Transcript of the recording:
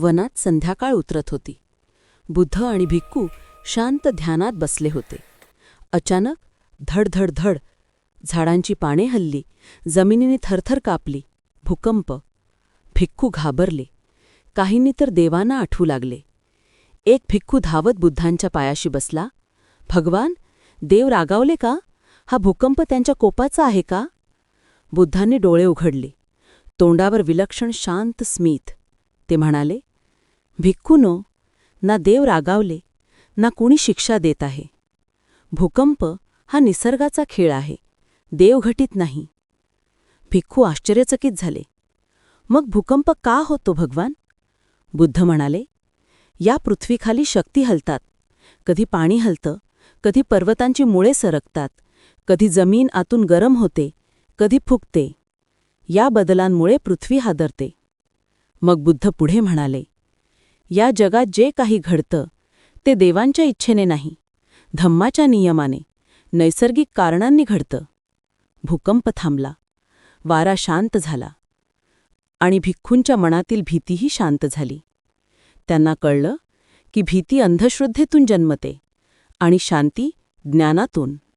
वनात संध्याकाळ उतरत होती. बुद्ध आणि भिक्खू शांत ध्यानात बसले होते. अचानक धड धड झाडांची पाने हलली, जमिनीने थरथर कापली. भूकंप. भिक्खू घाबरले. काहींनी तर देवांना आठवू लागले. एक भिक्खू धावत बुद्धांच्या पायाशी बसला. भगवान, देव रागावले का? हा भूकंप त्यांच्या कोपाचा आहे का? बुद्धांनी डोळे उघडले. तोंडावर विलक्षण शांत स्मित. ते म्हणाले, भिक्खूनो, ना देव रागावले ना कुणी शिक्षा देत आहे. भूकंप हा निसर्गाचा खेळ आहे, देव घटित नाही. भिक्खू आश्चर्यचकित झाले. मग भूकंप का होतो भगवान? बुद्ध म्हणाले, या पृथ्वीखाली शक्ती हलतात. कधी पाणी हलतं, कधी पर्वतांची मुळे सरकतात, कधी जमीन आतून गरम होते, कधी फुगते. या बदलांमुळे पृथ्वी हादरते. मग बुद्ध पुढे म्हणाले, या जगात जे काही घडतं ते देवांच्या इच्छेने नाही, धम्माच्या नियमाने, नैसर्गिक कारणांनी घडतं. भूकंप थांबला. वारा शांत झाला. आणि भिक्खूंच्या मनातील भीतीही शांत झाली. त्यांना कळलं की भीती अंधश्रद्धेतून जन्मते आणि शांती ज्ञानातून.